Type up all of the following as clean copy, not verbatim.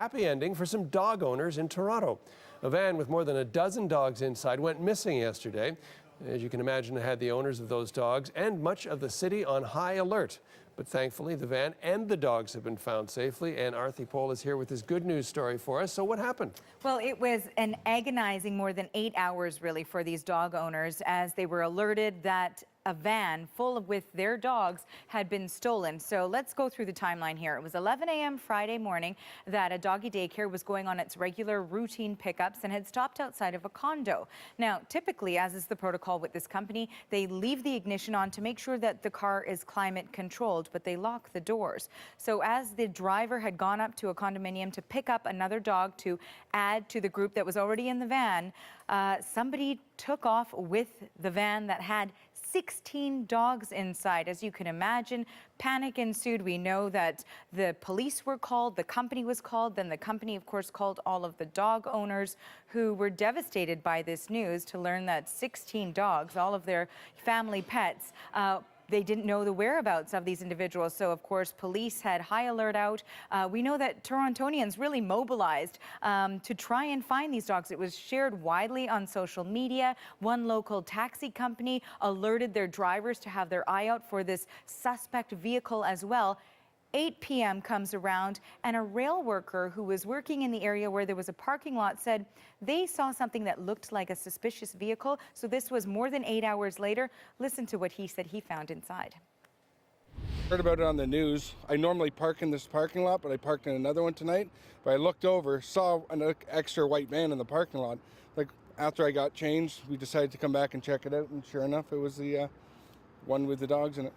Happy ending for some dog owners in Toronto. A van with more than a dozen dogs inside went missing yesterday. As you can imagine, it had the owners of those dogs and much of the city on high alert. But thankfully, the van and the dogs have been found safely. And Aarti is here with this good news story for us. So what happened? Well, it was an agonizing more than 8 hours, really, for these dog owners as they were alerted that a van full with their dogs had been stolen. So let's go through the timeline here. It was 11 a.m. Friday morning that a doggy daycare was going on its regular routine pickups and had stopped outside of a condo. Now, typically, as is the protocol with this company, they leave the ignition on to make sure that the car is climate controlled, but they lock the doors. So as the driver had gone up to a condominium to pick up another dog to add to the group that was already in the van, somebody took off with the van that had 16 dogs inside. As you can imagine, panic ensued. We know that the police were called, the company was called, then the company, of course, called all of the dog owners who were devastated by this news to learn that 16 dogs, all of their family pets, they didn't know the whereabouts of these individuals. So, of course, police had high alert out. We know that Torontonians really mobilized to try and find these dogs. It was shared widely on social media. One local taxi company alerted their drivers to have their eye out for this suspect vehicle as well. 8 p.m. comes around, and a rail worker who was working in the area where there was a parking lot said they saw something that looked like a suspicious vehicle. So this was more than 8 hours later. Listen to what he said he found inside. Heard about it on the news. I normally park in this parking lot, but I parked in another one tonight. But I looked over, saw an extra white van in the parking lot. Like, after I got changed, we decided to come back and check it out, and sure enough, it was the one with the dogs in it.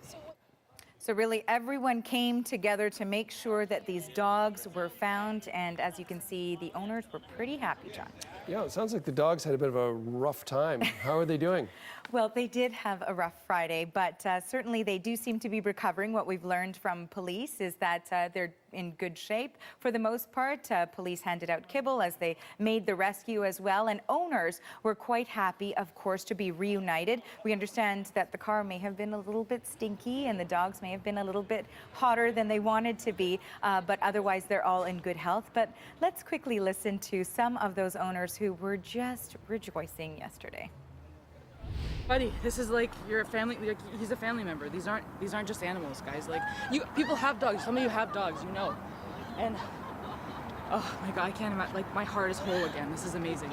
So really everyone came together to make sure that these dogs were found, and as you can see, the owners were pretty happy, John. Yeah, it sounds like the dogs had a bit of a rough time. How are they doing? Well, they did have a rough Friday, but certainly they do seem to be recovering. What we've learned from police is that they're in good shape. For the most part, police handed out kibble as they made the rescue as well, and owners were quite happy, of course, to be reunited. We understand that the car may have been a little bit stinky and the dogs may have been a little bit hotter than they wanted to be, but otherwise they're all in good health. But let's quickly listen to some of those owners who were just rejoicing yesterday. Buddy, this is like you're a family. Like, he's a family member. These aren't just animals, guys. Like, people have dogs. Some of you have dogs, you know. And oh my God, I can't imagine. Like, my heart is whole again. This is amazing.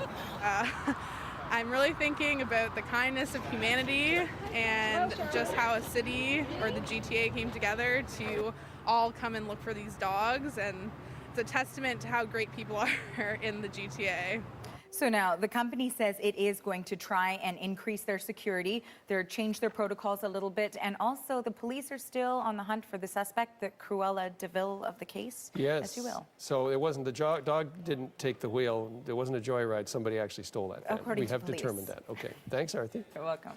I'm really thinking about the kindness of humanity and just how a city or the GTA came together to all come and look for these dogs, and it's a testament to how great people are in the GTA. So now the company says it is going to try and increase their security. They're changed their protocols a little bit. And also the police are still on the hunt for the suspect, the Cruella de Vil of the case. Yes. As you will. So it wasn't the dog didn't take the wheel. It wasn't a joyride. Somebody actually stole that van. According We to have police. determined that. Okay. Thanks, Aarti. You're welcome.